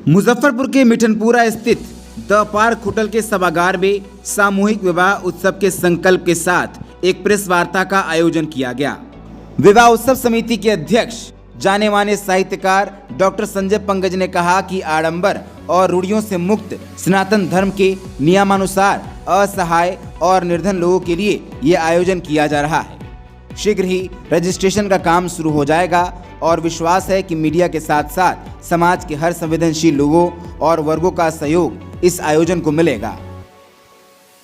मुजफ्फरपुर के मिठनपुरा स्थित the park hotel के सभागार में सामूहिक विवाह उत्सव के संकल्प के साथ एक प्रेस वार्ता का आयोजन किया गया। विवाह उत्सव समिति के अध्यक्ष जाने माने साहित्यकार डॉक्टर संजय पंकज ने कहा कि आडंबर और रूढ़ियों से मुक्त सनातन धर्म के नियमानुसार असहाय और निर्धन लोगों के लिए ये आयोजन किया जा रहा है। शीघ्र ही रजिस्ट्रेशन का काम शुरू हो जाएगा और विश्वास है कि मीडिया के साथ साथ समाज के हर संवेदनशील लोगों और वर्गों का सहयोग इस आयोजन को मिलेगा।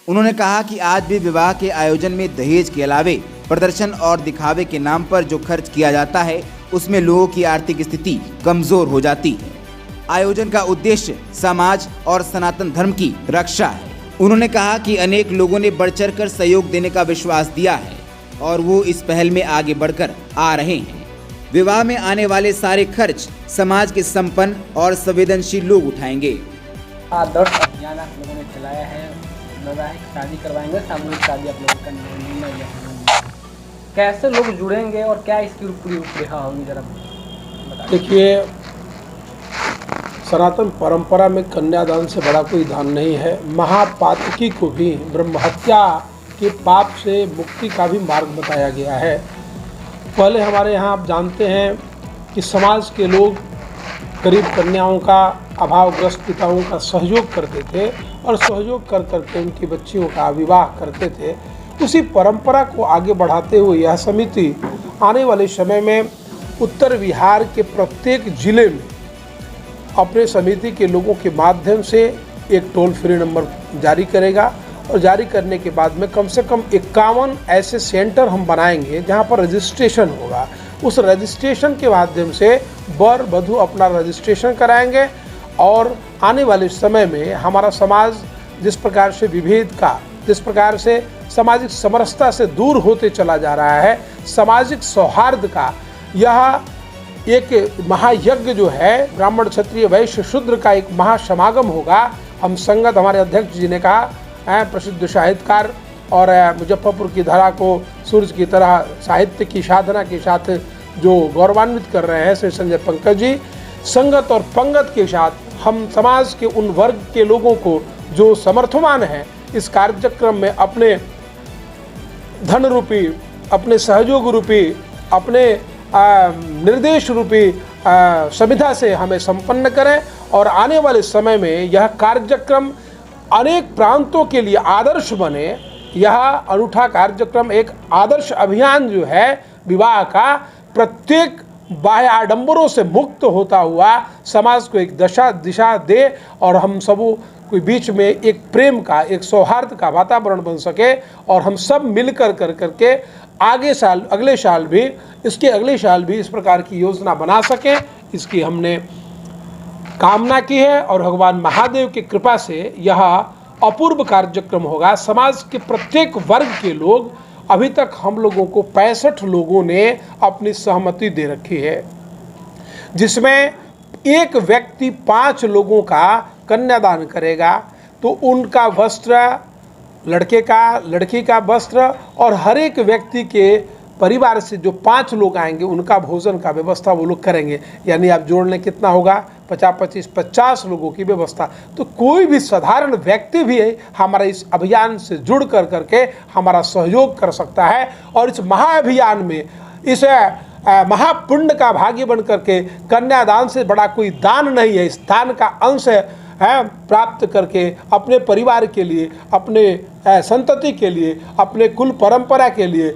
उन्होंने कहा कि आज भी विवाह के आयोजन में दहेज के अलावे प्रदर्शन और दिखावे के नाम पर जो खर्च किया जाता है उसमें लोगों की आर्थिक स्थिति कमजोर हो जाती है। आयोजन का उद्देश्य समाज और सनातन धर्म की रक्षा है। उन्होंने कहा कि अनेक लोगों ने बढ़ चढ़ कर सहयोग देने का विश्वास दिया है और वो इस पहल में आगे बढ़कर आ रहे हैं। विवाह में आने वाले सारे खर्च समाज के संपन्न और संवेदनशील लोग उठाएंगे। आदर्श अभियान आप लोगों ने चलाया है, वैवाहिक शादी करवाएंगे, सामूहिक शादी आप लोगों का निर्णय लिया है। कैसे लोग जुड़ेंगे और क्या इसकी पूरी रूपरेखा होगी, जरा बताइए। देखिए, सनातन परंपरा में कन्यादान से बड़ा कोई दान नहीं है। महापातकी को भी ब्रह्म हत्या के पाप से मुक्ति का भी मार्ग बताया गया है। पहले हमारे यहाँ आप जानते हैं कि समाज के लोग गरीब कन्याओं का, अभावग्रस्त पिताओं का सहयोग करते थे और सहयोग कर करके उनकी बच्चियों का विवाह करते थे। उसी परंपरा को आगे बढ़ाते हुए यह समिति आने वाले समय में उत्तर बिहार के प्रत्येक जिले में अपने समिति के लोगों के माध्यम से एक टोल फ्री नंबर जारी करेगा और जारी करने के बाद में कम से कम 51 ऐसे सेंटर हम बनाएंगे जहां पर रजिस्ट्रेशन होगा। उस रजिस्ट्रेशन के माध्यम से वर वधू अपना रजिस्ट्रेशन कराएंगे और आने वाले समय में हमारा समाज जिस प्रकार से विभेद का, जिस प्रकार से सामाजिक समरसता से दूर होते चला जा रहा है, सामाजिक सौहार्द का यह एक महायज्ञ जो है, ब्राह्मण क्षत्रिय वैश्य शूद्र का एक महासमागम होगा। हम संगत, हमारे अध्यक्ष जी ने कहा, प्रसिद्ध साहित्यकार और मुजफ्फरपुर की धरा को सूर्य की तरह साहित्य की साधना के साथ जो गौरवान्वित कर रहे हैं श्री संजय पंकज जी, संगत और पंगत के साथ हम समाज के उन वर्ग के लोगों को जो समर्थमान हैं इस कार्यक्रम में अपने धन रूपी, अपने सहयोग रूपी, अपने निर्देश रूपी संविधा से हमें संपन्न करें और आने वाले समय में यह कार्यक्रम अनेक प्रांतों के लिए आदर्श बने। यह अनूठा कार्यक्रम एक आदर्श अभियान जो है विवाह का, प्रत्येक बाह्य आडंबरों से मुक्त होता हुआ समाज को एक दिशा दे और हम सबों के बीच में एक प्रेम का, एक सौहार्द का वातावरण बन सके और हम सब मिलकर करके अगले साल भी, इसके अगले साल भी इस प्रकार की योजना बना सकें, इसकी हमने कामना की है और भगवान महादेव की कृपा से यह अपूर्व कार्यक्रम होगा। समाज के प्रत्येक वर्ग के लोग, अभी तक हम लोगों को 65 लोगों ने अपनी सहमति दे रखी है, जिसमें एक व्यक्ति 5 लोगों का कन्यादान करेगा। तो उनका वस्त्र, लड़के का, लड़की का वस्त्र और हर एक व्यक्ति के परिवार से जो 5 लोग आएंगे उनका भोजन का व्यवस्था वो लोग करेंगे। यानी आप जोड़ लें कितना होगा, 50 लोगों की व्यवस्था। तो कोई भी साधारण व्यक्ति भी हमारा इस अभियान से जुड़ करके हमारा सहयोग कर सकता है और इस महाअभियान में, इस महापुण्य का भागी बन करके, कन्यादान से बड़ा कोई दान नहीं है, इस दान का अंश है प्राप्त करके अपने परिवार के लिए, अपने संतति के लिए, अपने कुल परंपरा के लिए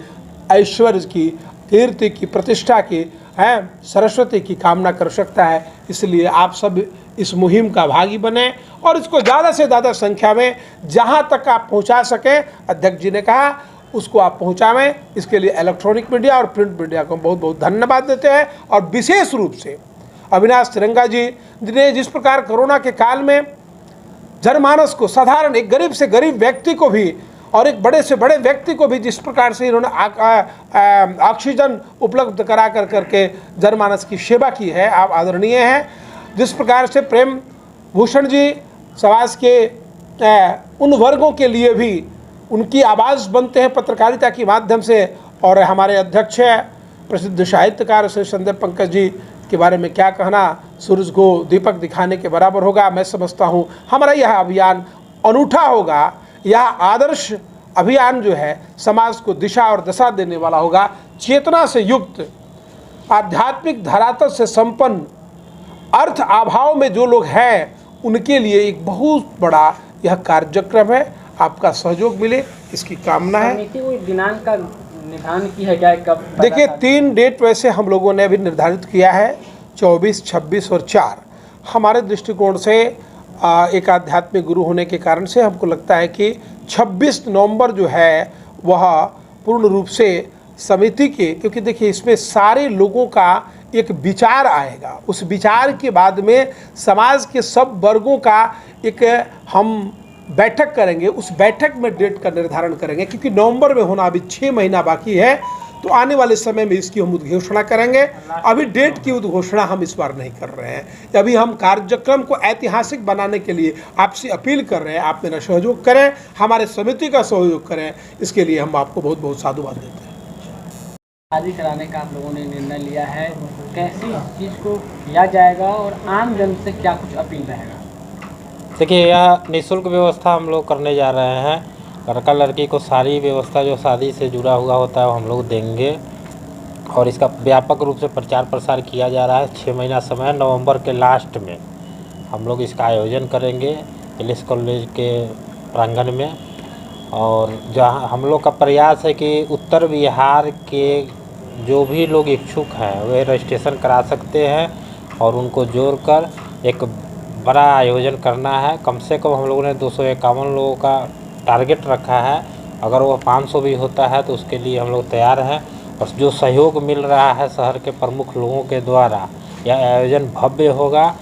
ऐश्वर्य की, कीर्ति की, प्रतिष्ठा की, सरस्वती की कामना कर सकता है। इसलिए आप सब इस मुहिम का भागी बने और इसको ज़्यादा से ज़्यादा संख्या में जहां तक आप पहुंचा सकें, अध्यक्ष जी ने कहा, उसको आप पहुंचावें। इसके लिए इलेक्ट्रॉनिक मीडिया और प्रिंट मीडिया को बहुत बहुत धन्यवाद देते हैं और विशेष रूप से अविनाश तिरंगा जी ने जिस प्रकार कोरोना के काल में जनमानस को, साधारण एक गरीब से गरीब व्यक्ति को भी और एक बड़े से बड़े व्यक्ति को भी जिस प्रकार से इन्होंने ऑक्सीजन उपलब्ध करा करके जनमानस की सेवा की है, आप आदरणीय हैं। जिस प्रकार से प्रेम भूषण जी समाज के उन वर्गों के लिए भी उनकी आवाज़ बनते हैं पत्रकारिता के माध्यम से, और हमारे अध्यक्ष प्रसिद्ध साहित्यकार श्री संजय पंकज जी के बारे में क्या कहना, सूरज को दीपक दिखाने के बराबर होगा। मैं समझता हूँ हमारा यह अभियान अनूठा होगा। यह आदर्श अभियान जो है समाज को दिशा और दशा देने वाला होगा। चेतना से युक्त, आध्यात्मिक धरातल से संपन्न, अर्थ अभाव में जो लोग हैं उनके लिए एक बहुत बड़ा यह कार्यक्रम है। आपका सहयोग मिले इसकी कामना है। समिति कोई दिनांक का निर्धारण की है क्या, कब? देखिए 3 डेट वैसे हम लोगों ने अभी निर्धारित किया है, 24, 26 और 4। हमारे दृष्टिकोण से एक आध्यात्मिक गुरु होने के कारण से हमको लगता है कि 26 नवंबर जो है वह पूर्ण रूप से समिति के, क्योंकि देखिए इसमें सारे लोगों का एक विचार आएगा। उस विचार के बाद में समाज के सब वर्गों का एक हम बैठक करेंगे। उस बैठक में डेट का निर्धारण करेंगे, क्योंकि नवंबर में होना अभी 6 महीना बाकी है। तो आने वाले समय में इसकी हम उद्घोषणा करेंगे। अभी डेट की उद्घोषणा हम इस बार नहीं कर रहे हैं। अभी हम कार्यक्रम को ऐतिहासिक बनाने के लिए आपसे अपील कर रहे हैं, आप मेरा सहयोग करें, हमारे समिति का सहयोग करें। इसके लिए हम आपको बहुत बहुत साधुवाद देते हैं। शादी कराने का आप लोगों ने निर्णय लिया है, कैसी चीज़ को किया जाएगा और आम जन से क्या कुछ अपील रहेगा? देखिए यह निःशुल्क व्यवस्था हम लोग करने जा रहे हैं। लड़का लड़की को सारी व्यवस्था जो शादी से जुड़ा हुआ होता है वो हम लोग देंगे और इसका व्यापक रूप से प्रचार प्रसार किया जा रहा है। 6 महीना समय है। नवंबर के लास्ट में हम लोग इसका आयोजन करेंगे एलिस कॉलेज के प्रांगण में। और जहाँ हम लोग का प्रयास है कि उत्तर बिहार के जो भी लोग इच्छुक हैं वे रजिस्ट्रेशन करा सकते हैं और उनको जोड़कर एक बड़ा आयोजन करना है। कम से कम हम लोगों ने 251 लोगों का टारगेट रखा है। अगर वो 500 भी होता है तो उसके लिए हम लोग तैयार हैं। और जो सहयोग मिल रहा है शहर के प्रमुख लोगों के द्वारा, यह आयोजन भव्य होगा।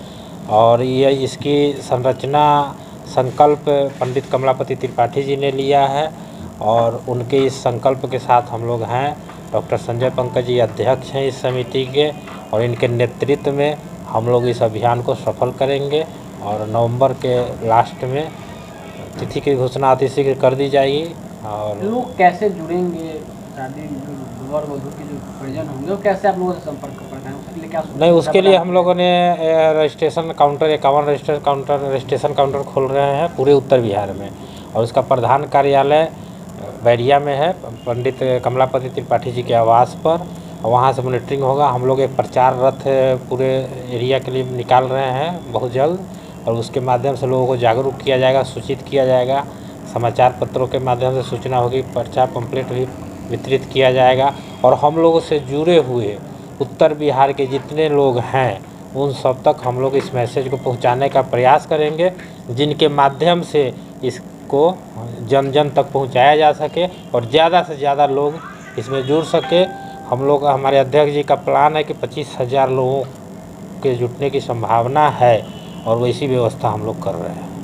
और ये इसकी संरचना संकल्प पंडित कमलापति त्रिपाठी जी ने लिया है और उनके इस संकल्प के साथ हम लोग हैं। डॉक्टर संजय पंकज जी अध्यक्ष हैं इस समिति के और इनके नेतृत्व में हम लोग इस अभियान को सफल करेंगे। और नवंबर के लास्ट में तिथि की घोषणा अतिशीघ्र कर दी जाएगी। और लोग कैसे जुड़ेंगे, शादी वर वधू के जो परिजन होंगे वो कैसे आप लोगों से संपर्क कर पाएंगे, उसके लिए क्या नहीं, उसके लिए हम लोगों ने रजिस्ट्रेशन काउंटर 51 रजिस्ट्रेशन काउंटर खोल रहे हैं पूरे उत्तर बिहार में। और उसका प्रधान कार्यालय बैरिया में है, पंडित कमलापति त्रिपाठी जी के आवास पर। वहाँ से मॉनिटरिंग होगा। हम लोग एक प्रचार रथ पूरे एरिया के लिए निकाल रहे हैं बहुत जल्द और उसके माध्यम से लोगों को जागरूक किया जाएगा, सूचित किया जाएगा। समाचार पत्रों के माध्यम से सूचना होगी, पर्चा पम्पलेट भी वितरित किया जाएगा। और हम लोगों से जुड़े हुए उत्तर बिहार के जितने लोग हैं उन सब तक हम लोग इस मैसेज को पहुंचाने का प्रयास करेंगे, जिनके माध्यम से इसको जन जन तक पहुंचाया जा सके और ज़्यादा से ज़्यादा लोग इसमें जुड़ सके। हम लोग हमारे अध्यक्ष जी का प्लान है कि 25,000 लोगों के जुटने की संभावना है और वैसी व्यवस्था हम लोग कर रहे हैं।